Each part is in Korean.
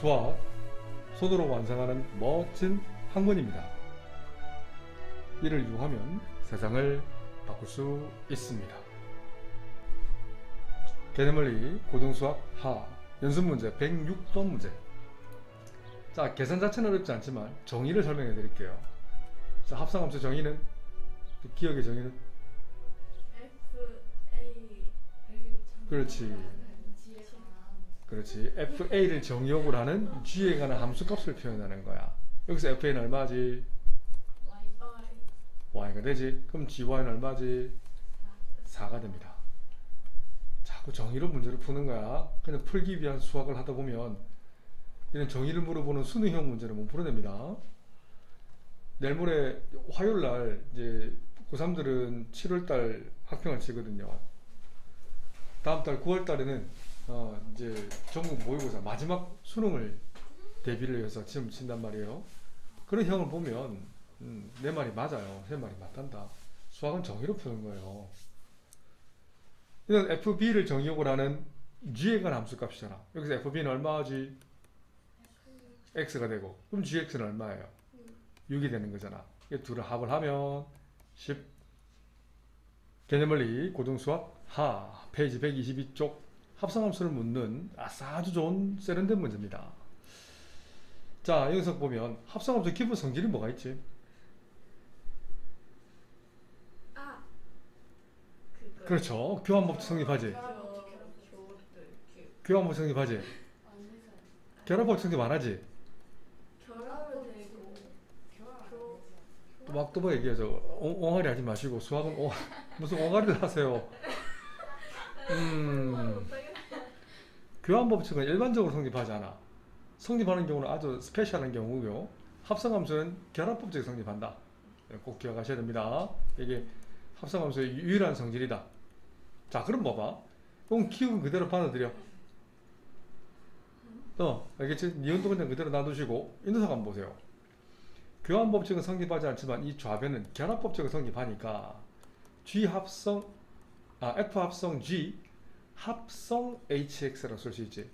수학 손으로 완성하는 멋진 학문입니다. 이를 이용하면 세상을 바꿀 수 있습니다. 개념원리 고등수학 하 연습문제 106번 문제. 자, 계산 자체는 어렵지 않지만 정의를 설명해 드릴게요. 자, 합성함수 정의는, 기억의 정의는, 그렇지 FA를 정의역으로 하는 G에 관한 함수값을 표현하는 거야. 여기서 FA는 얼마지? Y가 되지. 그럼 GY는 얼마지? 4가 됩니다. 자꾸 정의로 문제를 푸는 거야. 그냥 풀기 위한 수학을 하다 보면 이런 정의를 물어보는 수능형 문제를 못 풀어냅니다. 내일 모레 화요일날 이제 고3들은 7월달 학평을 치거든요. 다음달 9월달에는 이제 전국 모의고사 마지막 수능을 대비를 해서 시험 친단 말이에요. 그런 형을 보면 내 말이 맞아요. 내 말이 맞단다. 수학은 정의로 푸는 거예요. 이건 FB를 정의역으로 하는 G에 관한 함수값이잖아. 여기서 FB는 얼마지? X가 되고, 그럼 GX는 얼마예요? 6이 되는 거잖아. 이 둘을 합을 하면 10. 개념원리 고등수학 하 페이지 122쪽 합성함수를 묻는 아주 좋은 세련된 문제입니다. 자, 여기서 보면 합성함수 기본 성질이 뭐가 있지? 그렇죠. 교환법칙 성립하지. 교환법칙 성립하지. 결합법칙 성립 안 하지. 또 막 또 뭐 얘기하죠. 옹알이 하지 마시고 수학은 무슨 옹알이를 하세요. 교환법칙은 일반적으로 성립하지 않아. 성립하는 경우는 아주 스페셜한 경우고요. 합성함수는 결합법칙이 성립한다. 꼭 기억하셔야 됩니다. 이게 합성함수의 유일한 성질이다. 자, 그럼 봐봐. 그럼 기억은 그대로 받아들여. 알겠지? 니은도 그냥 그대로 놔두시고 이 녀석 한번 보세요. 교환법칙은 성립하지 않지만 이 좌변은 결합법칙을 성립하니까 G 합성 F 합성 G 합성 HX라고 쓸 수 있지.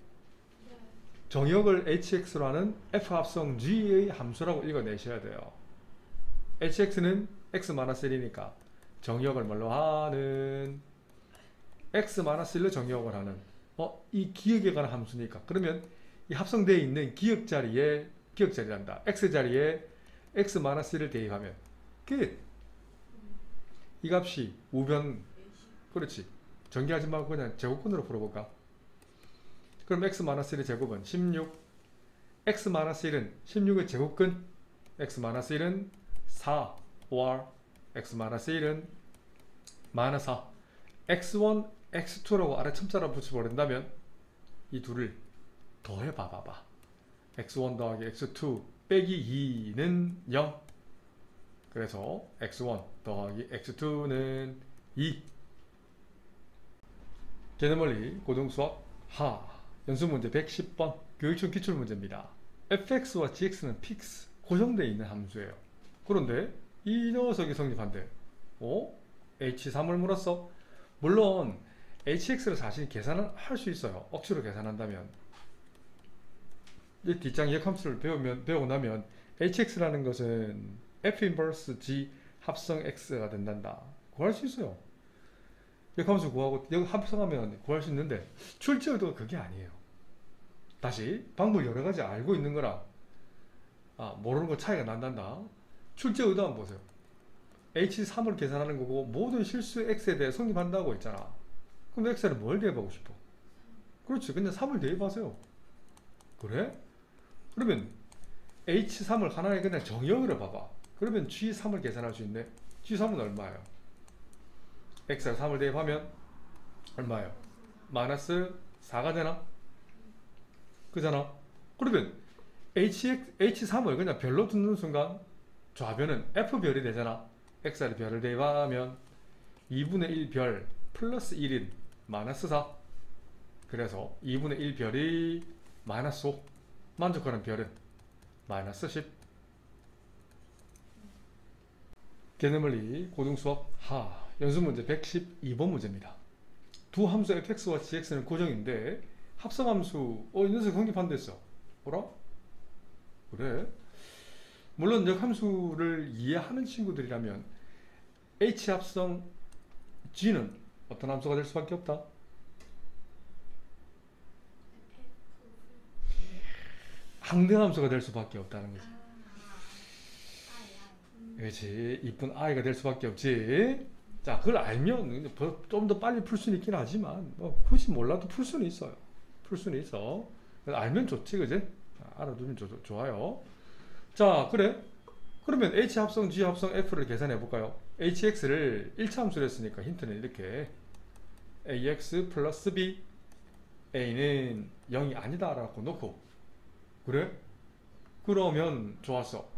정역을 HX로 하는 F 합성 G의 함수라고 읽어내셔야 돼요. HX는 X-1이니까 정역을 뭘로 하는? X-1로 정역을 하는 이 기역에 관한 함수니까, 그러면 이 합성되어 있는 기역자리란다. X자리에 X-1을 대입하면 끝. 이 값이 우변, 그렇지. 전개하지 말고 그냥 제곱근으로 풀어볼까? 그럼 X-1의 제곱은 16. X-1은 16의 제곱근, X-1은 4 or X-1은 -4. X1, X2라고 아래 첨자를 붙여버린다면 이 둘을 더해 봐봐. X1 더하기 X2 빼기 2는 0. 그래서 X1 더하기 X2는 2. 개념원리 고등수학 하 연습문제 110번 교육청 기출문제입니다. fx와 gx는 픽스 고정되어 있는 함수예요. 그런데 이 녀석이 성립한대. h3을 물었어. 물론 hx를 사실 계산을 할 수 있어요. 억지로 계산한다면. 이 뒷장 역함수를 배우고 나면 hx라는 것은 f 인버스 g 합성 x가 된단다. 구할 수 있어요. 역함수 구하고 여기 합성하면 구할 수 있는데 출제 의도가 그게 아니에요. 다시 방법 여러가지 알고 있는 거랑 모르는 거 차이가 난단다. 출제 의도 한번 보세요. h3을 계산하는 거고 모든 실수 x에 대해 성립한다고 했잖아. 그럼 x를 뭘 대입하고 싶어? 그렇지, 그냥 3을 대입하세요. 그래? 그러면 h3을 하나에 그냥 정의역으로 봐봐. 그러면 g3을 계산할 수 있네. g3은 얼마예요? x에 3을 대입하면 얼마예요? -4가 되나? 그잖아. 그러면 h3을 그냥 별로 두는 순간 좌변은 f별이 되잖아. x에 별을 대입하면 2분의 1별 플러스 1인 -4. 그래서 2분의 1별이 -5. 만족하는 별은 -10. 개념원리 고등수학 하 연습문제 112번 문제입니다. 두 함수 fx와 gx는 고정인데 합성함수 이 녀석 성립한댔어. 어라? 그래? 물론 역함수를 이해하는 친구들이라면 H 합성 G는 어떤 함수가 될 수밖에 없다. 항등함수가 될 수밖에 없다는 거지. 그렇지. 이쁜 아이가 될 수밖에 없지. 자, 그걸 알면 좀 더 빨리 풀 수는 있긴 하지만 뭐 굳이 몰라도 풀 수는 있어요. 풀 수는 있어. 알면 좋지, 그지? 알아두면 좋아요. 자, 그래. 그러면 H 합성 G 합성 F를 계산해 볼까요? HX를 1차 함수로 했으니까 힌트는 이렇게 AX 플러스 B A는 0이 아니다 라고 놓고, 그래? 그러면 좋았어.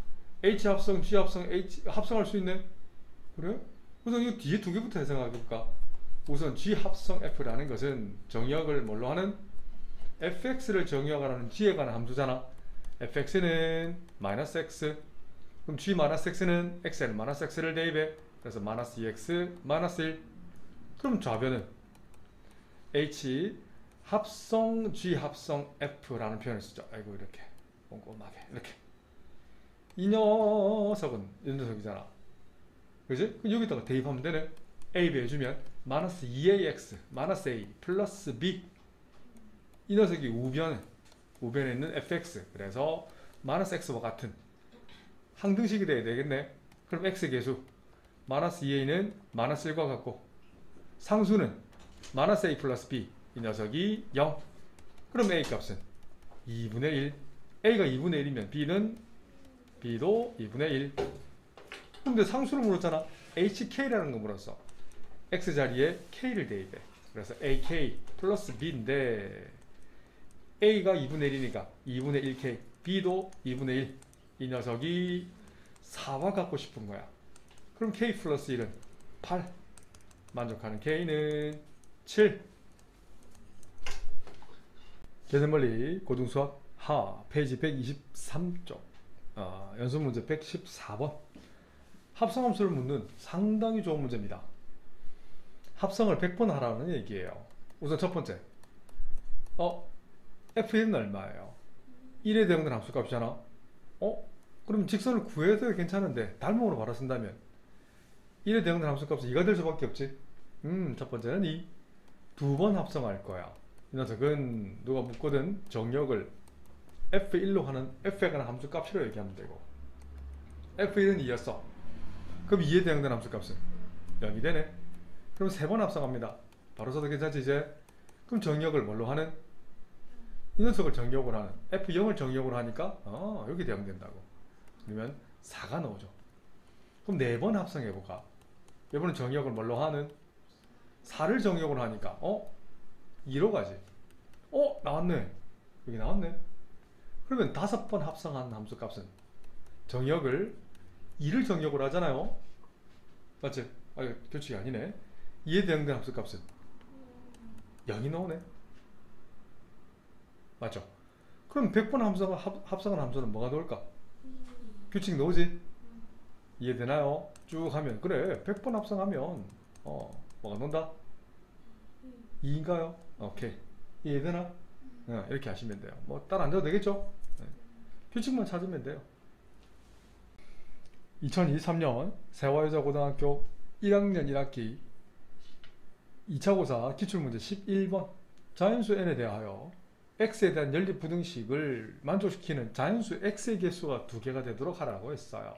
H 합성 G 합성 H 합성할 수 있네? 그래? 우선 이 뒤에 두 개부터 해석해 볼까? 우선 G 합성 F라는 것은 정의역을 뭘로 하는? fx를 정의역하는 g에 관한 함수잖아. fx는 마이너스 x, 그럼 g 마이너스 x는 xl 마이너스 x를 대입해. 그래서 마이너스 2x 마이너스 1. 그럼 좌변은 h 합성 g 합성 f라는 표현을 쓰죠. 아이고, 이렇게 꼼꼼하게 이렇게. 이 녀석이잖아, 그지? 여기다가 대입하면 되네. a 배해주면 마이너스 2ax 마이너스 a 플러스 b. 이 녀석이 우변에 있는 fx, 그래서 마이너스 x와 같은 항등식이 돼야 되겠네. 그럼 x 계수 마이너스 2a는 마이너스 1과 같고, 상수는 마이너스 a 플러스 b, 이 녀석이 0. 그럼 a 값은 2분의 1. a가 2분의 1이면 b도 2분의 1. 근데 상수를 물었잖아. hk라는 거 물었어. x 자리에 k를 대입해. 그래서 ak 플러스 b인데 a가 2분의 1이니까 2분의 1k, b도 2분의 1. 이 녀석이 4와 같고 싶은 거야. 그럼 k 플러스 1은 8. 만족하는 k는 7. 계산물리 고등수학 하 페이지 123쪽 연습문제 114번. 합성함수를 묻는 상당히 좋은 문제입니다. 합성을 100번 하라는 얘기예요. 우선 첫 번째, f1은 얼마예요? 1에 대응된 함수값이잖아. 그럼 직선을 구해도 괜찮은데 닮음으로 바로 쓴다면 1에 대응된 함수값은 2가 될 수밖에 없지. 첫 번째는 2. 두 번 합성할 거야. 이 녀석은 누가 묻거든 정역을 f1로 하는 f에 관한 함수값으로 얘기하면 되고, f1은 2였어. 그럼 2에 대응된 함수값은 0이 되네. 그럼 세 번 합성합니다. 바로 써도 괜찮지 이제? 그럼 정역을 뭘로 하는? 이 녀석을 정역으로 하는 f0을 정역으로 하니까 여기 대응된다고. 그러면 4가 나오죠. 그럼 4번 합성해볼까? 이번엔 정역을 뭘로 하는? 4를 정역으로 하니까 2로 가지. 나왔네. 여기 나왔네. 그러면 5번 합성한 함수값은 정역을 2를 정역으로 하잖아요. 맞지? 규칙이 아니네. 2에 대응된 함수값은 0이 나오네. 맞죠? 그럼 100번 합성한 함수는 뭐가 나올까? 규칙 나오지? 이해되나요? 쭉 하면 그래 100번 합성하면 뭐가 나온다? 2인가요? 오케이. 이해되나? 이렇게 하시면 돼요. 뭐 따라 안 돼도 되겠죠? 규칙만 찾으면 돼요. 2023년 세화여자고등학교 1학년 1학기 2차 고사 기출문제 11번. 자연수 n에 대하여 x에 대한 연립부등식을 만족시키는 자연수 x의 개수가 2개가 되도록 하라고 했어요.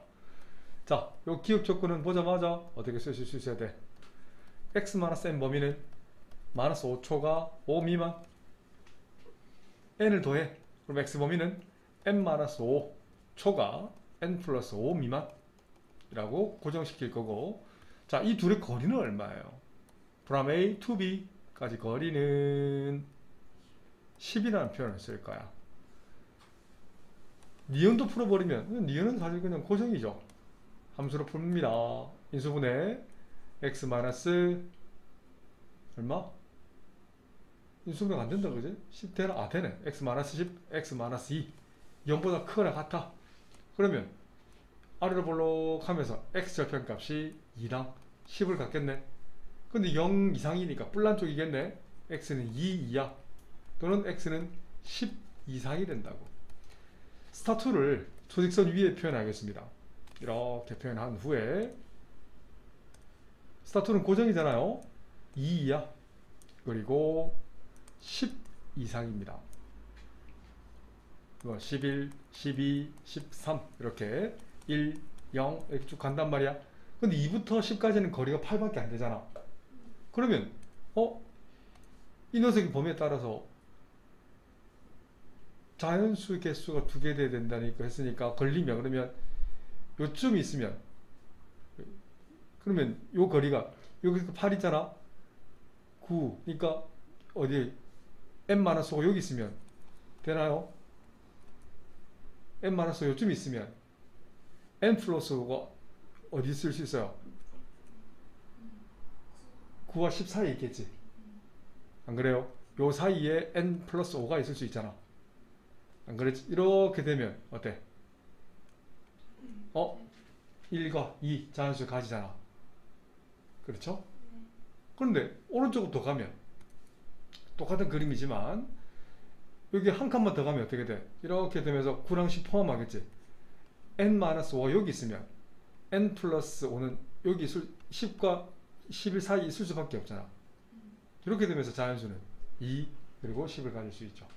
자, 요 기억 조건은 보자마자 어떻게 쓰실 수 있어야 돼? x-n 범위는 마이너스 5초가 5 미만. n을 더해. 그럼 x 범위는 n-5초가 n 플러스 5 미만 이라고 고정시킬 거고, 자, 이 둘의 거리는 얼마예요? from A to B 까지 거리는 10이라는 표현을 쓸 거야. 니은도 풀어버리면 니은은 사실 그냥 고정이죠. 함수로 풉니다. 인수분해 x 마이너스 얼마? 인수분해가 안 된다, 그지? 10 되나? 되네. x 마이너스 10, x 마이너스 2 0보다 크거나 같아. 그러면 아래로 볼록하면서 x 절편값이 2랑 10을 갖겠네. 근데 0 이상이니까 뿔난 쪽이겠네. x는 2 이하 또는 x는 10 이상이 된다고. 스타2를 조직선 위에 표현하겠습니다. 이렇게 표현한 후에 스타2는 고정이잖아요. 2야. 그리고 10 이상입니다. 11, 12, 13 이렇게 1, 0 이렇게 쭉 간단 말이야. 근데 2부터 10까지는 거리가 8밖에 안 되잖아. 그러면 이 녀석의 범위에 따라서 자연수 개수가 2개 돼야 된다니까 했으니까 걸리면 그러면 요쯤 있으면 그러면 요 거리가 여기 8 있잖아. 9 그러니까 어디 n-5가 여기 있으면 되나요? n-5 요쯤 있으면 n 플러스 5가 어디 있을 수 있어요? 9와 10 사이에 있겠지. 안 그래요? 요 사이에 n 플러스 5가 있을 수 있잖아. 안 그랬지? 이렇게 되면 어때? 1과 2 자연수 가지잖아. 그렇죠? 그런데 오른쪽으로 더 가면 똑같은 그림이지만 여기 한 칸만 더 가면 어떻게 돼? 이렇게 되면서 9랑 10 포함하겠지. n-5가 여기 있으면 n 플러스 5는 여기 10과 11 사이에 있을 수밖에 없잖아. 이렇게 되면서 자연수는 2 그리고 10을 가질 수 있죠.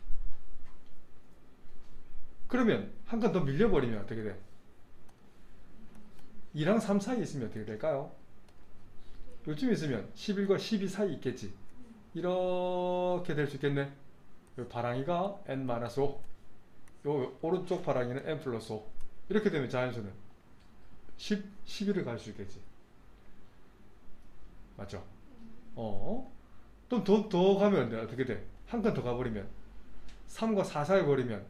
그러면 한 칸 더 밀려버리면 어떻게 돼? 2랑 3 사이에 있으면 어떻게 될까요? 요쯤 있으면 11과 12 사이에 있겠지. 이렇게 될 수 있겠네. 요 바랑이가 n-5, 요 오른쪽 바랑이는 n 플러스 5. 이렇게 되면 자연수는 10, 11을 갈 수 있겠지. 맞죠? 또 더 가면 어떻게 돼? 한 칸 더 가버리면 3과 4 사이에 버리면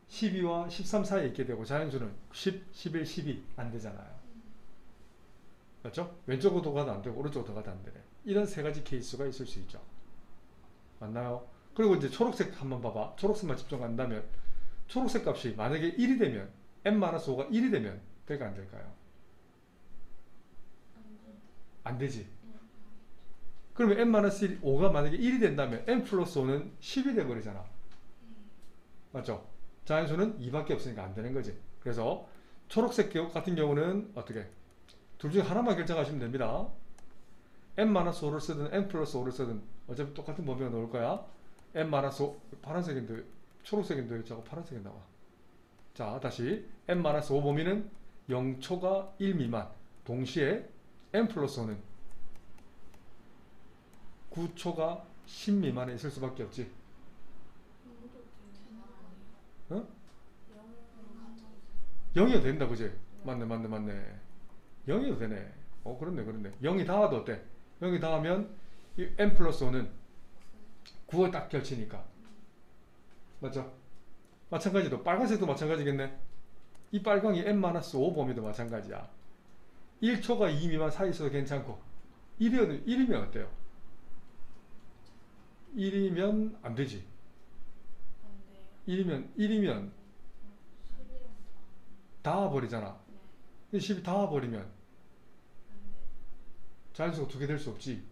12와 13 사이에 있게 되고 자연수는 10, 11, 12 안 되잖아요. 맞죠? 왼쪽으로 가도 안 되고 오른쪽으로 가도 안 되네. 이런 세 가지 케이스가 있을 수 있죠. 맞나요? 그리고 이제 초록색 한번 봐봐. 초록색만 집중한다면 초록색 값이 만약에 1이 되면 n-5가 1이 되면 될까 안 될까요? 안 되지. 그러면 n-5가 만약에 1이 된다면 n 플러스 5는 10이 돼버리잖아. 맞죠? 자연수는 2밖에 없으니까 안 되는 거지. 그래서 초록색 같은 경우는 어떻게? 둘 중에 하나만 결정하시면 됩니다. n-5를 쓰든 n 플러스 5를 쓰든 어차피 똑같은 범위가 나올 거야. n-5 파란색인데 초록색인데 자꾸 파란색이 나와. 자 다시 n-5 범위는 0초가 1 미만 동시에 n 플러스 5는 9초가 10 미만에 있을 수밖에 없지. 어? 0이어도 된다 그지? 맞네 0이어도 되네. 그렇네 0이 닿아도 어때? 0이 닿으면 이 n 플러스 5는 9가 딱 결치니까. 맞죠? 마찬가지로 빨간색도 마찬가지겠네. 이 빨강이 n-5 범위도 마찬가지야. 1초가 2 미만 사이 있어도 괜찮고 1이면 어때요? 1이면 안 되지. 1이면 닿아버리잖아. 10이 닿아버리면 자연수가 2개 될 수 없지.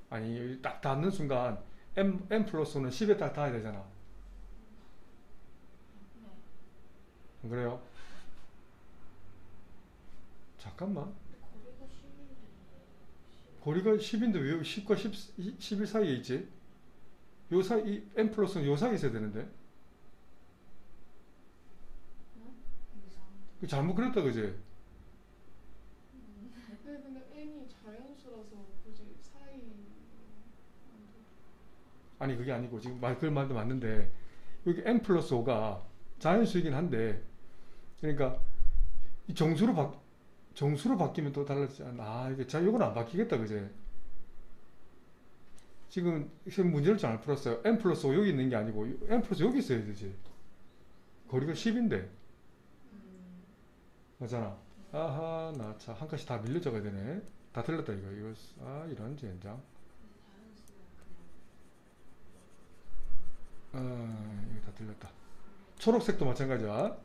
아니 딱 닿는 순간 n 플러스는 10에 딱 닿아야 되잖아. 안 그래요? 잠깐만. 거리가 10인데 왜 10과 11 사이에 있지? 요 사이 n 플러스는 요 사이에 있어야 되는데. 잘못 그랬다 그지? 근데 n이 자연수라서 굳이 사이 아니 그게 아니고 지금 그 말도 맞는데 여기 n 플러스 5가 자연수이긴 한데 그러니까 이 정수로 바뀌면 또 달라지지 않아. 이게 자 이건 안 바뀌겠다 그지? 지금 문제를 잘 풀었어요. n 플러스 5 여기 있는 게 아니고 n 플러스 여기 있어야 되지. 거리가 10인데 맞잖아. 아하 나 참 한 칸씩 다 밀려 적어야 되네. 다 틀렸다 이거 이런 젠장. 이거 다 틀렸다. 초록색도 마찬가지야.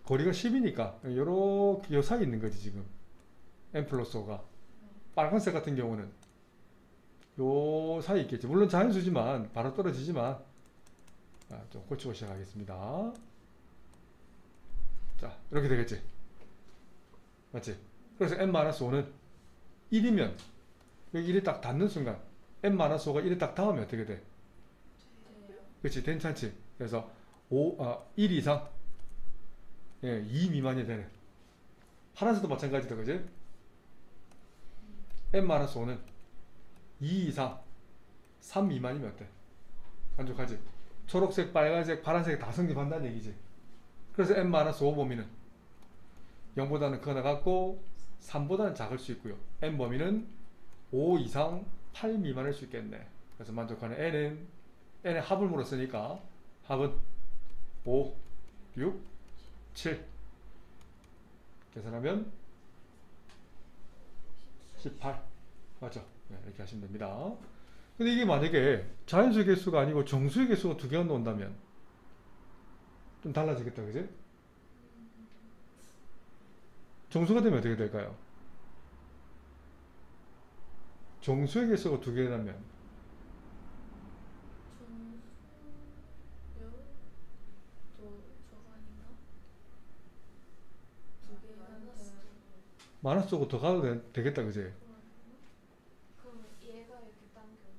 거리가 10이니까 요렇게 요 사이에 있는 거지 지금 n 플러스 5가. 빨간색 같은 경우는 요 사이에 있겠지. 물론 자연수지만 바로 떨어지지만 좀 고치고 시작하겠습니다. 자, 이렇게 되겠지? 맞지? 그래서 n-5는 1이면 여기 1이 딱 닿는 순간 n-5가 1에 딱 닿으면 어떻게 돼? 그렇지, 괜찮지? 그래서 1 이상, 2 미만이 되는. 파란색도 마찬가지다, 그지? n-5는 2 이상, 3 미만이면 어때? 만족하지? 초록색, 빨간색, 파란색 다 성립한다는 얘기지. 그래서 n-5 범위는 0보다는 크거나 같고 3보다는 작을 수 있고요. n 범위는 5 이상 8 미만일 수 있겠네. 그래서 만족하는 n의 합을 물었으니까 합은 5, 6, 7 계산하면 18 맞죠? 네, 이렇게 하시면 됩니다. 근데 이게 만약에 자연수의 개수가 아니고 정수의 개수가 두 개가 나온다면 좀 달라지겠다, 그지? 정수가 되면 어떻게 될까요? 정수의 개수가 두 개라면 마이너스고 더 가도 되겠다, 그지? 그럼 얘가 이렇게 당겨지요?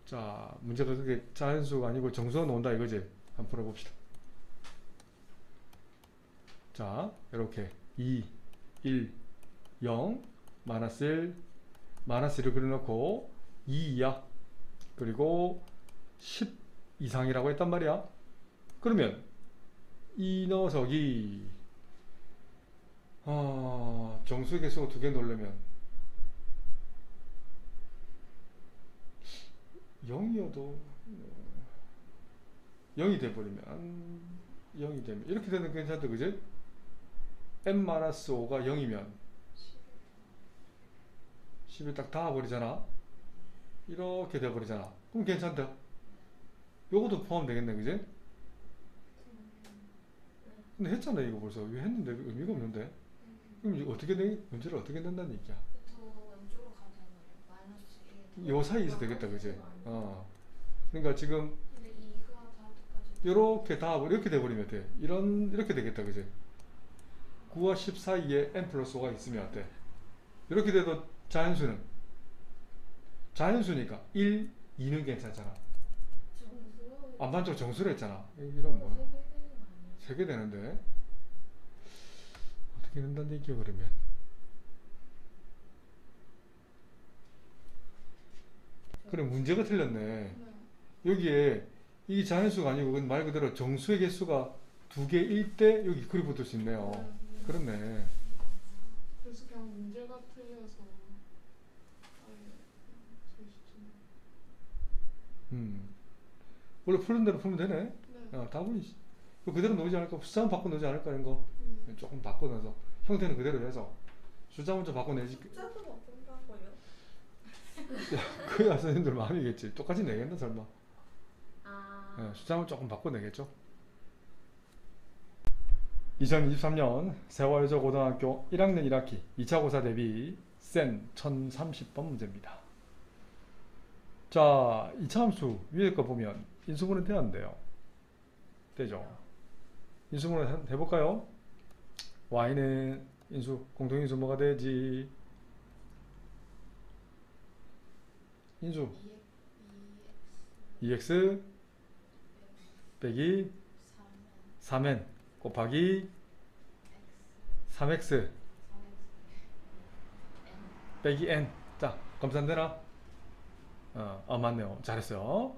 자, 문제가 그게 자연수가 아니고 정수가 나온다 이거지? 한번 풀어봅시다. 자, 이렇게 2, 1, 0, 마이너스 1, 마이너스 1을 그려놓고 2 이하 그리고 10 이상이라고 했단 말이야. 그러면 이 녀석이 정수의 개수가 두 개 넣으려면 0이어도 0이 돼버리면 0이 되면 이렇게 되는 게 괜찮다, 그지? n-5가 0이면 10을 딱 닿아버리잖아. 이렇게 돼버리잖아. 그럼 괜찮다. 요것도 포함되겠네, 그지? 근데 했잖아, 이거 벌써. 왜 했는데 의미가 없는데? 그럼 이거 어떻게 문제를 어떻게 낸다는 얘기야? 더 왼쪽으로 가잖아요. 마이너스 1. 요 사이에서 되겠다, 그지? 그러니까 지금 근데 2가 다 똑같이. 요렇게 다 이렇게 돼버리면 돼. 이렇게 되겠다, 그지? 9와 10 사이에 n 플러스 5가 있으면 어때? 이렇게 돼도 자연수니까 1, 2는 괜찮잖아. 정수요? 안반쪽 정수를 했잖아. 이런 뭐 세 개 되는 거 아니에요? 3개 되는데 어떻게 된다는 얘기야 그러면? 그래, 문제가 틀렸네. 네. 여기에 이 자연수가 아니고 그건 말 그대로 정수의 개수가 두 개일 때 여기 글이 붙을 수 있네요. 그렇네. 그래서 그냥 문제가 틀려서 아예 제시점. 원래 푸는 대로 풀면 되네. 네. 답은 그대로 넣지 않을까? 숫자만 바꿔 넣지 않을까? 이런 거 조금 바꿔 넣어서 형태는 그대로 해서 숫자 먼저 바꿔내지. 숫자도 바꾼다고요? 그야 선생님들 마음이겠지. 똑같이 내겠나 설마? 아. 숫자만 조금 바꿔내겠죠. 2023년 세월여자 고등학교 1학년 1학기 2차 고사 대비 센 1030번 문제입니다. 자, 이차함수 위에 거 보면 인수분해 돼야 안 돼요? 되죠. 인수분해 해볼까요? y는 공통인수 뭐가 되지? 인수 2x 빼기 3n 곱하기 3x 빼기 n. 자, 검산되나? 맞네요. 잘했어요.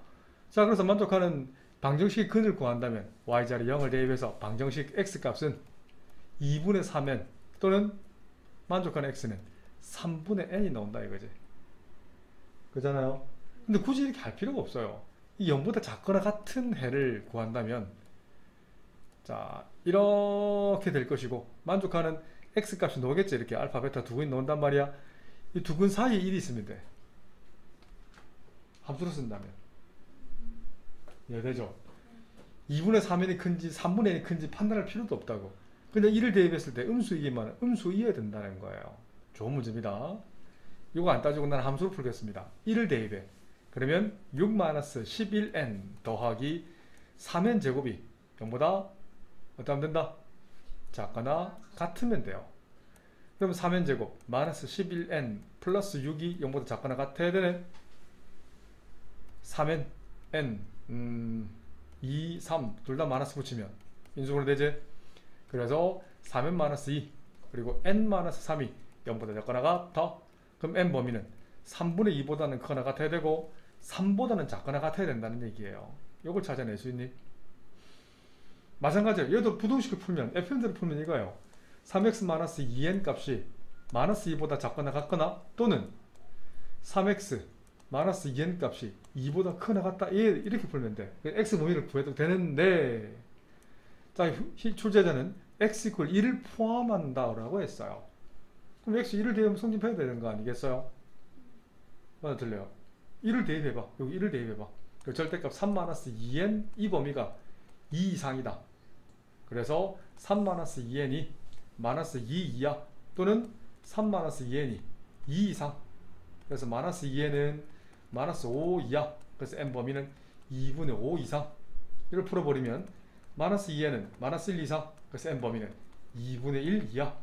자, 그래서 만족하는 방정식의 근을 구한다면 y자리 0을 대입해서 방정식 x값은 2분의 3n 또는 만족하는 x는 3분의 n이 나온다 이거지. 그잖아요. 근데 굳이 이렇게 할 필요가 없어요. 이 0보다 작거나 같은 해를 구한다면 자, 이렇게 될 것이고 만족하는 x값이 나오겠지. 이렇게 알파, 베타 두 근이 나온단 말이야. 이 두 근 사이에 1이 있으면 돼. 함수로 쓴다면 이해되죠? 2분의 3n이 큰지 3분의 n이 큰지 판단할 필요도 없다고. 그냥 1을 대입했을 때 음수이기만 음수이어야 된다는 거예요. 좋은 문제입니다. 이거 안 따지고 나는 함수로 풀겠습니다. 1을 대입해. 그러면 6-11n 더하기 3n 제곱이 0보다 어떠하면 된다? 작거나 같으면 돼요. 그럼 3n 제곱 마이너스 11n 플러스 6이 0보다 작거나 같아야 되네. 3n, n, 2, 3 둘 다 마이너스 붙이면 인수분해 되지? 그래서 3n 마이너스 2 그리고 n 마이너스 3이 0보다 작거나 같아. 그럼 n 범위는 3분의 2보다는 크거나 같아야 되고 3보다는 작거나 같아야 된다는 얘기예요. 이걸 찾아낼 수 있니? 마찬가지로 얘도 부동식을 풀면 fn대로 풀면 이거예요. 3x-2n 값이 마이너스 2보다 작거나 같거나 또는 3x-2n 값이 2보다 크거나 같다. 이렇게 풀면 돼. x 범위를 구해도 되는데 자, 출제자는 x = 1을 포함한다라고 했어요. 그럼 x 1을 대입하면 성립해야 되는 거 아니겠어요? 맞아, 들려요? 1을 대입해봐. 여기 1을 대입해봐. 그 절대값 3-2n 이 범위가 2 이상이다. 그래서 3-2n이 마이너스 2 이하 또는 3-2n이 2 이상. 그래서 마이너스 2n은 마이너스 5 이하. 그래서 n 범위는 2분의 5 이상. 이걸 풀어버리면 마이너스 2n은 마이너스 1 이상. 그래서 n 범위는 2분의 1 이하.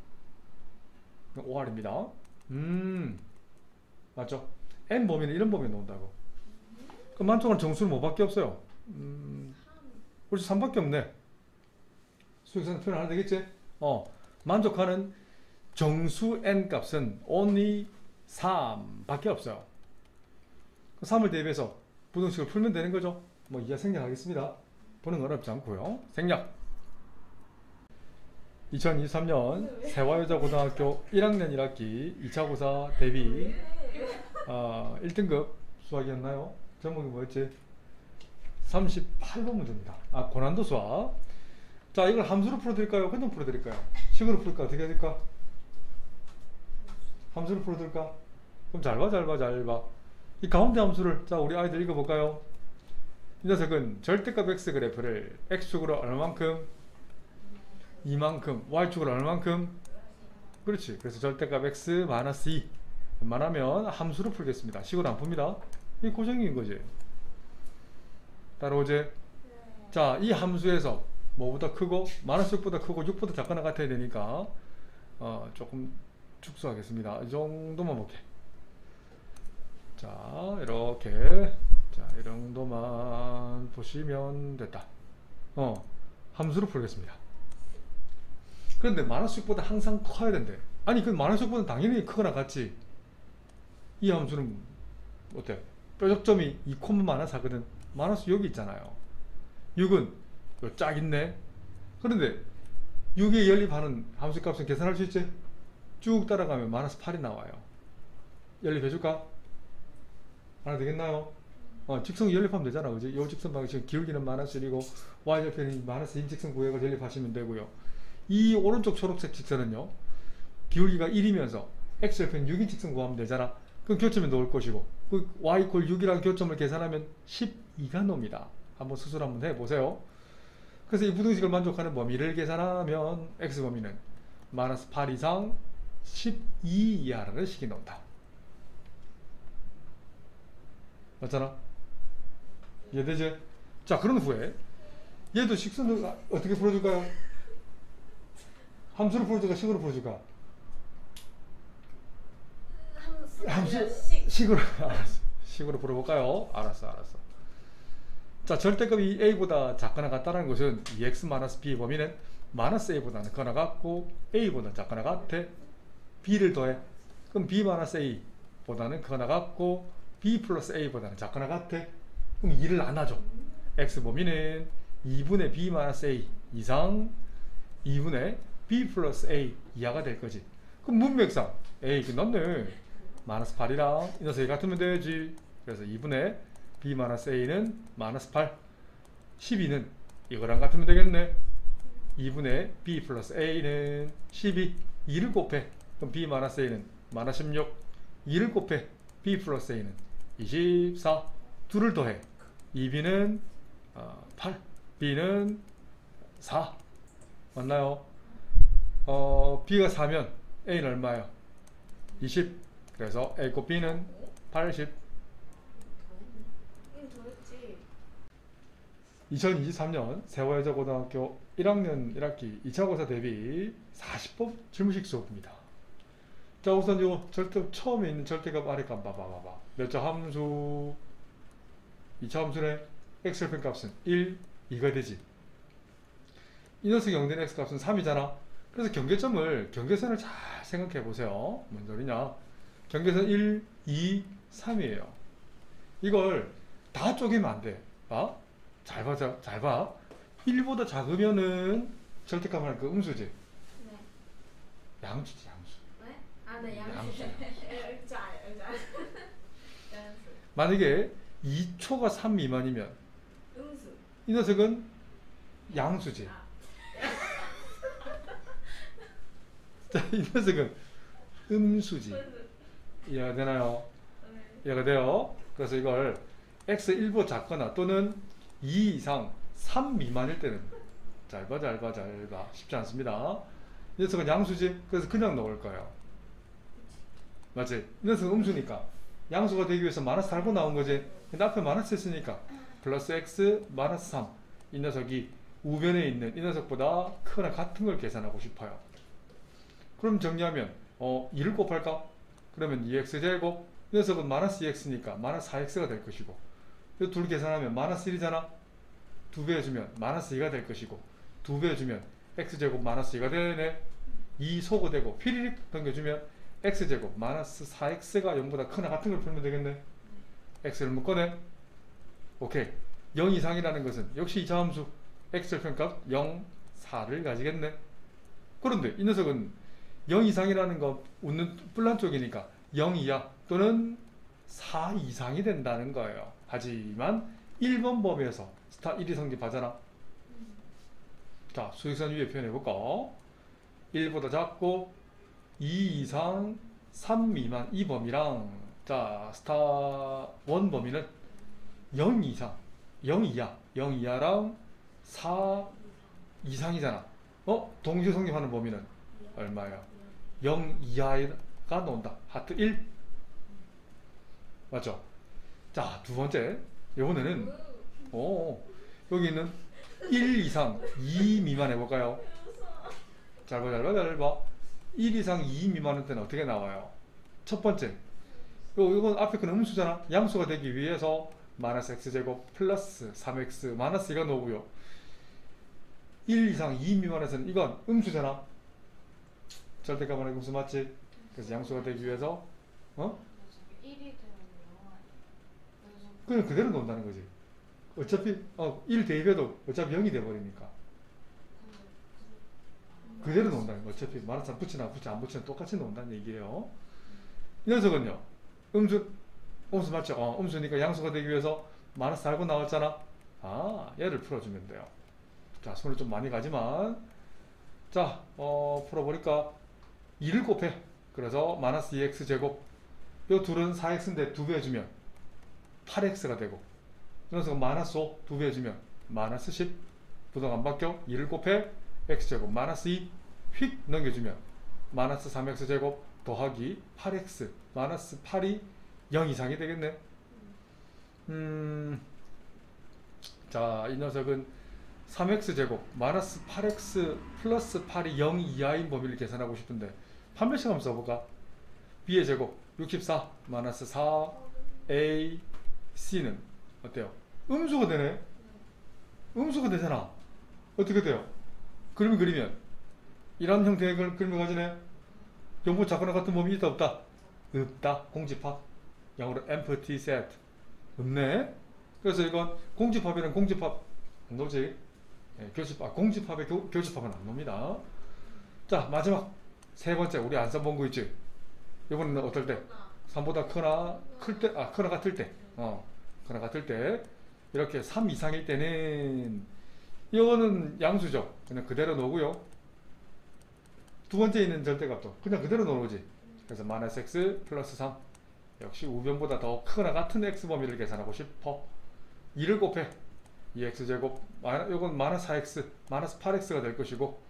5R입니다. 맞죠? n 범위는 이런 범위에 나온다고. 그럼 만족하는 정수는 뭐밖에 없어요? 그렇지, 3밖에 없네. 수익선 표현 하나 되겠지? 만족하는 정수 n 값은 only 3밖에 없어요. 3을 대입해서 부등식을 풀면 되는 거죠. 뭐 이하 생략하겠습니다. 보는 건 어렵지 않고요. 생략. 2023년 세화여자고등학교 1학년 1학기 2차 고사 대비 1등급 수학이었나요? 제목이 뭐였지? 38번 문제입니다. 고난도 수학. 자, 이걸 함수로 풀어드릴까요? 그냥 풀어드릴까요? 식으로 풀까? 어떻게 해야 될까? 함수로 풀어드릴까? 그럼 잘 봐. 이 가운데 함수를 자, 우리 아이들 읽어볼까요? 이 녀석은 절대값 x 그래프를 x축으로 얼마만큼? 이만큼. y축으로 얼마만큼? 그렇지. 그래서 절대값 x 마이너스 2 웬만하면 함수로 풀겠습니다. 식으로 안 풉니다. 이게 고정인 거지. 따라오지? 네. 자, 이 함수에서 뭐보다 크고 마이너스 6보다 크고 6보다 작거나 같아야 되니까 조금 축소하겠습니다. 이 정도만 볼게. 자, 이렇게 자, 이 정도만 보시면 됐다. 함수로 풀겠습니다. 그런데 마이너스 6보다 항상 커야 된대. 아니, 그 마이너스 6보다 당연히 크거나 같지. 이 함수는 어때? 뾰족점이 2, 마이너스 하거든. 마이너스 여기 있잖아요. 6은 요 짝 있네. 그런데 6에 연립하는 함수 값은 계산할 수 있지? 쭉 따라가면 마이너스 8이 나와요. 연립해줄까? 하나 되겠나요? 직선 연립하면 되잖아. 그지? 요 직선 방식 기울기는 마이너스 1이고 y절편이 마이너스 1 직선 구획을 연립하시면 되고요. 이 오른쪽 초록색 직선은요, 기울기가 1이면서 x절편 6인 직선 구하면 되잖아. 그럼 교점에 넣을 것이고, 그 y = 6이라는 교점을 계산하면 12가 나옵니다. 한번 스스로 한번 해보세요. 그래서 이 부등식을 만족하는 범위를 계산하면 x범위는 마이너스 8 이상 12 이하라는 식이 나온다. 맞잖아? 이해되지? 자, 그런 후에 얘도 식선을 어떻게 풀어줄까요? 함수로 풀어줄까? 식으로 풀어줄까? 식으로. 알았어. 식으로 풀어볼까요? 알았어. 자, 절대값이 a보다 작거나 같다는 것은 2x-b 범위는 마이너스 a보다는 크거나 같고 a보다 작거나 같아. b를 더해. 그럼 b-a보다는 크거나 같고 b 플러스 a보다는 작거나 같아. 그럼 2를 나눠줘. x 범위는 2분의 b-a 이상 2분의 b 플러스 a 이하가 될 거지. 그럼 문맥상 이게 넣네. 마이너스 8이랑 이 녀석이 같으면 되지. 그래서 2분의 b-a는 마이너스 8, 12는 이거랑 같으면 되겠네. 2분의 b 플러스 a는 12, 2를 곱해. 그럼 b-a는 마이너스 16, 2를 곱해. b 플러스 a는 24, 2를 더해. 2b는 8, b는 4. 맞나요? b가 4면 a는 얼마예요? 20. 그래서 a 곱 b는 80. 2023년 세화여자고등학교 1학년 1학기 2차 고사 대비 40법 질문식 수업입니다. 자, 우선 요 절대 처음에 있는 절대값 아래값 봐봐. 몇 자 함수 2차 함수의 엑셀 펜값은 1, 2가 되지. 이 녀석 0된 x값은 3이잖아. 그래서 경계선을 잘 생각해 보세요. 뭔 소리냐? 경계선 1, 2, 3이에요. 이걸 다 쪼개면 안 돼. 잘 봐. 1보다 작으면은 절대값 하는 그 음수지. 네. 양수지, 양수. 네? 아, 네, 양수. 양수. 의자. 양수. 만약에 2초가 3 미만이면 음수. 이 녀석은 양수지. 아. 자, 이 녀석은 음수지. 이해가 되나요? 네. 이해가 돼요? 그래서 이걸 x 1보다 작거나 또는 2 이상 3 미만일 때는 잘 봐. 쉽지 않습니다. 이 녀석은 양수지. 그래서 그냥 넣을 거예요. 맞지? 이 녀석은 음수니까 양수가 되기 위해서 마이너스 달고 나온 거지. 근데 앞에 마이너스 했으니까 플러스 x 마이너스 3. 이 녀석이 우변에 있는 이 녀석보다 크거나 같은 걸 계산하고 싶어요. 그럼 정리하면 2를 곱할까? 그러면 2x제곱, 이 녀석은 마이너스 2x니까 마이너스 4x가 될 것이고, 이 둘 계산하면 마이너스 1이잖아. 2배 해주면 마이너스 2가 될 것이고, 2배 해주면 x제곱 마이너스 2가 되네. 2 소거되고 피리릭 넘겨주면 x제곱 마이너스 4x가 0보다 크나 같은 걸 풀면 되겠네. x를 묶어내. 오케이. 0 이상이라는 것은 역시 2차 함수 x절편값 0, 4를 가지겠네. 그런데 이 녀석은 0 이상이라는 거 웃는 뿔난 쪽이니까 0 이하 또는 4 이상이 된다는 거예요. 하지만 1번 법에서 스타 1이 성립하잖아. 자, 수직선 위에 표현해볼까? 1보다 작고 2 이상 3 미만 이 범위랑, 자, 스타 1 범위는 0 이상 0 이하랑 4 이상이잖아. 동시에 성립하는 범위는 얼마야? 0 이하가 나온다. 하트 1. 맞죠? 자, 두 번째. 이번에는 여기 있는 1 이상 2 미만 해볼까요? 잘 봐. 1 이상 2 미만일 때는 어떻게 나와요? 첫 번째. 이건 앞에 건 음수잖아. 양수가 되기 위해서 마이너스 x제곱 플러스 3x 마이너스 2가 나오고요. 1 이상 2 미만에서는 이건 음수잖아. 절대값만의 음수 맞지? 그래서 양수가 되기 위해서 1이 되면 0 아니에요? 그냥 그대로 놓는다는 거지. 어차피 1 대입해도 어차피 0이 돼버리니까 그대로 놓는다는 거. 어차피 마이너스 안 붙이나 안 붙이나 똑같이 놓는다는 얘기예요. 이 녀석은요, 음수 맞죠? 음수니까 양수가 되기 위해서 마이너스 달고 나왔잖아. 얘를 풀어주면 돼요. 자, 손을 좀 많이 가지만, 자, 풀어보니까 2를 곱해. 그래서 마이너스 2x제곱, 요 둘은 4x인데 2배 해주면 8x가 되고, 이 녀석은 마이너스 5 2배 해주면 마이너스 10. 부동 안 바뀌어. 2를 곱해 x제곱 마이너스 2 휙 넘겨주면 마이너스 3x제곱 더하기 8x 마이너스 8이 0 이상이 되겠네. 자, 이 녀석은 3x제곱 마이너스 8x 플러스 8이 0 이하인 범위를 계산하고 싶은데 판별식 한번 써볼까? b의 제곱 64 마이너스 4 a c는 어때요? 음수가 되네. 음수가 되잖아. 어떻게 돼요? 그림을 그리면 이런 형태의 그림을 가지네. 0보다 작거나 같은 범위 있다 없다? 없다. 공집합. 영어로 empty set. 없네. 그래서 이건 공집합이랑 공집합 안 나오지? 공집합의 교집합은 안 나옵니다. 자, 마지막 세 번째 우리 안 써본 거 있지? 이번에는 어떨 때? 3보다 크나 같을 때. 크나 같을 때 이렇게 3 이상일 때는 이거는 양수죠. 그냥 그대로 놓고요. 두 번째 있는 절대값도 그냥 그대로 놓으지. 그래서 마이너스 x 플러스 3. 역시 우변보다 더 크거나 같은 x 범위를 계산하고 싶어. 2를 곱해 2x제곱 이건 마이너스 4x 마이너스 8x가 될 것이고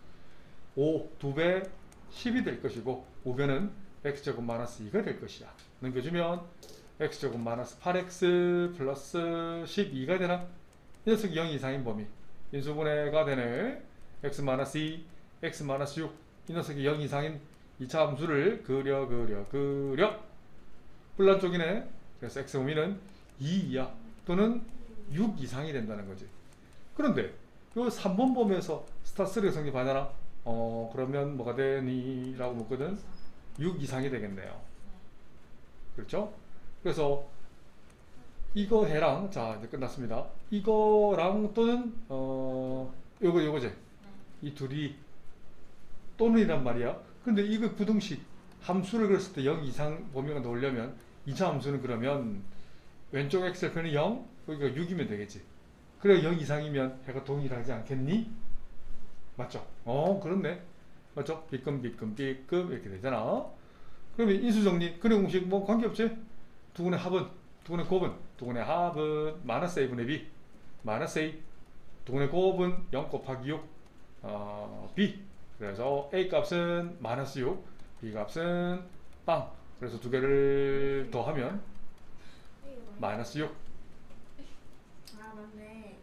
5 2배 10이 될 것이고 우변은 x제곱 마이너스 2가 될 것이야. 넘겨주면 x제곱 마이너스 8x 플러스 12가 되나? 이 녀석이 0 이상인 범위. 인수분해가 되는 x-2, x-6. 이 녀석이 0 이상인 2차 함수를 그려. 불란 쪽이네. 그래서 x 범위는 2 이하 또는 6 이상이 된다는 거지. 그런데 이 3번 범위에서 스타3가 성립하잖아. 그러면 뭐가 되니? 라고 묻거든. 6 이상이 되겠네요. 그렇죠? 그래서 이거 해랑, 자 이제 끝났습니다. 이거랑 또는 요거지. 이 둘이 또는이란 말이야. 근데 이거 부등식 함수를 그렸을 때 0 이상 범위가 나오려면 2차 함수는 그러면 왼쪽 x절편이 0, 여기가 6이면 되겠지. 그래 0 이상이면 해가 동일하지 않겠니? 맞죠? 그렇네. 맞죠? B끔 이렇게 되잖아. 그러면 인수정리, 근해 공식 뭐 관계없지? 두근의 합은, 두근의 곱은, 두근의 합은 마이너스 A분의 B, 마이너스 A, 두근의 곱은 0 곱하기 6, B. 그래서 A 값은 마이너스 6, B 값은 빵. 그래서 두 개를 더하면 마이너스 6. 아 맞네.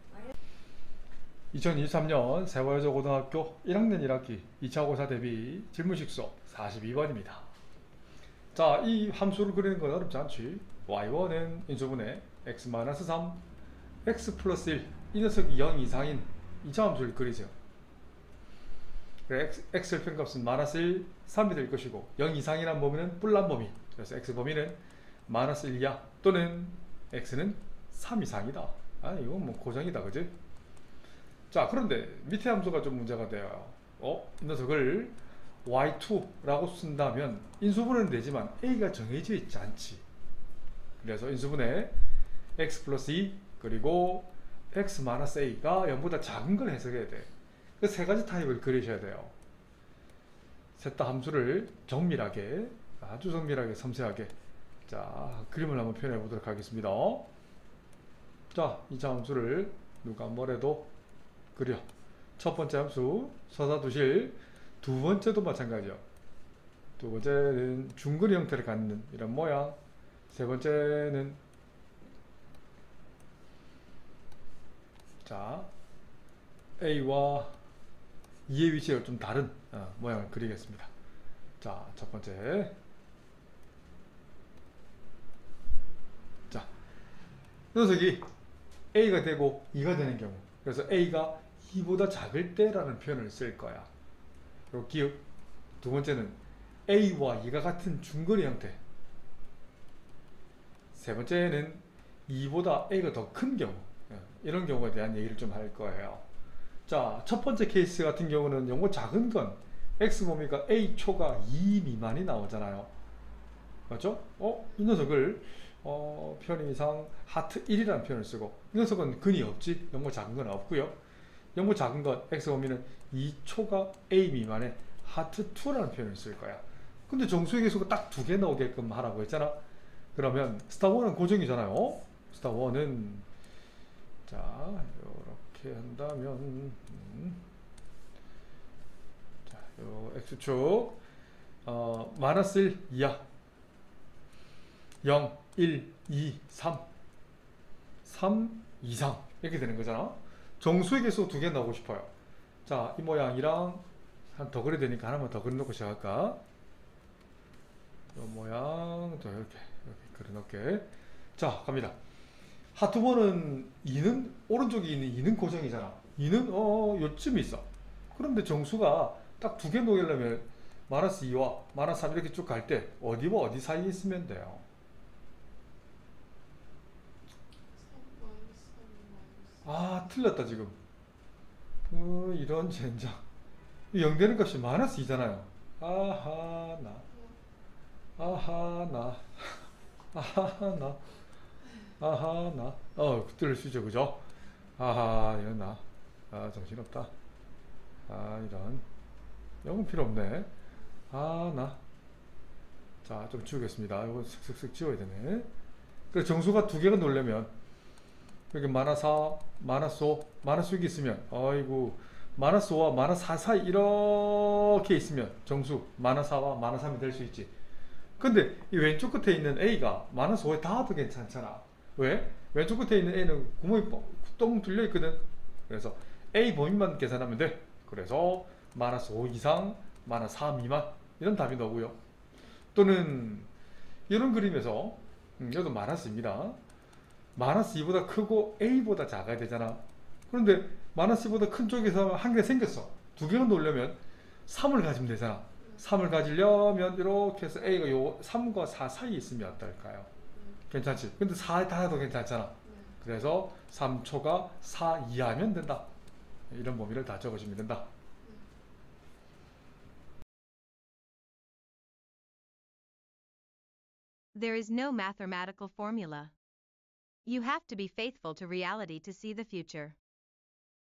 2023년 세월여고등학교 1학년 1학기 2차 고사 대비 질문식 수업 42번입니다. 자, 이 함수를 그리는 건 어렵지 않지. y1은 인수분해 x-3, x 플러스 1. 이 녀석이 0 이상인 2차 함수를 그리죠. 그래, x의 편값은 마이너스 1, 3이 될 것이고 0 이상이란 범위는 뿔난 범위. 그래서 x 범위는 마이너스 1 이하 또는 x는 3 이상이다. 이건 뭐 고정이다, 그지? 자, 그런데 밑에 함수가 좀 문제가 돼요. 이 녀석을 y2라고 쓴다면 인수분해는 되지만 a가 정해져 있지 않지. 그래서 인수분해 x 플러스 2 그리고 x 마이너스 a가 0보다 작은 걸 해석해야 돼. 그 세 가지 타입을 그리셔야 돼요. 셋 다 함수를 정밀하게, 아주 정밀하게, 섬세하게, 자 그림을 한번 표현해 보도록 하겠습니다. 자, 2차 함수를 누가 뭐래도 그려. 첫 번째 함수 서사두실, 두 번째도 마찬가지요. 두 번째는 중거리 형태를 갖는 이런 모양, 세 번째는 자 A와 2의 위치가 좀 다른 모양을 그리겠습니다. 자, 첫 번째, 자 이 녀석이 A가 되고 2가 되는 경우, 그래서 A가 2보다 작을 때라는 표현을 쓸 거야. 그리고 기억, 두 번째는 A와 2가 같은 중거리 형태, 세 번째는 2보다 A가 더 큰 경우, 이런 경우에 대한 얘기를 좀 할 거예요. 자, 첫 번째 케이스 같은 경우는 요거 작은 건 X 범위가 A 초가 2 미만이 나오잖아요. 맞죠? 이 녀석을 편의상 하트 1이라는 표현을 쓰고, 이 녀석은 근이 없지. 요거 작은 건 없고요. 요거 작은 건 X 범위는 2초가 A 미만의 하트 2라는 표현을 쓸 거야. 근데 정수의 개수가 딱 두 개 나오게끔 하라고 했잖아. 그러면 스타1은 고정이잖아요. 스타1은 자 이렇게 한다면 자, 요 X축 마이너스 1 이하 0, 1, 2, 3 3 이상 이렇게 되는 거잖아. 정수의 개수 두 개 나오고 싶어요. 자, 이 모양이랑 한 더 그려야 되니까 하나만 더 그려놓고 시작할까? 이 모양 더 이렇게 그려놓게. 자, 갑니다. 하트번은 2는 오른쪽에 있는 2는 고정이잖아. 2는 요쯤 있어. 그런데 정수가 딱 두 개 놓으려면 마이너스 2와 마이너스 3 이렇게 쭉 갈 때 어디와 어디 사이에 있으면 돼요? 3 마이너스 3 마이너스. 틀렸다 지금. 이런 젠장. 0 되는 값이 마이너스 2잖아요. 아하 나 들을 수 있죠, 그죠? 이런 나 정신없다. 이런 영은 필요 없네. 자, 좀 지우겠습니다. 이거 슥슥슥 지워야 되네. 그래서 정수가 두 개가 놓으려면 여기 마이너스 4, 마이너스 5, 마이너스 6이 있으면 마이너스 5와 마이너스 4 사이 이렇게 있으면 정수 마이너스 4와 마이너스 3이 될 수 있지. 근데 이 왼쪽 끝에 있는 A가 마이너스 5에 닿아도 괜찮잖아. 왜? 왼쪽 끝에 있는 a는 구멍이 똥 뚫려 있거든. 그래서 a 범위만 계산하면 돼. 그래서 마이너스 5 이상, 마이너스 4 미만 이런 답이 나오고요. 또는 이런 그림에서 이것도 마이너스입니다. 마이너스 2보다 크고 a보다 작아야 되잖아. 그런데 마이너스 2보다 큰 쪽에서 한 개 생겼어. 두 개가 놓으려면 3을 가지면 되잖아. 3을 가지려면 이렇게 해서 a가 요 3과 4 사이에 있으면 어떨까요? 괜찮지? 근데 4 달아도 괜찮잖아. 그래서 3초가 4 이하면 된다. 이런 범위를 다 적으시면 된다. There is no mathematical formula. You have to be faithful to reality to see the future.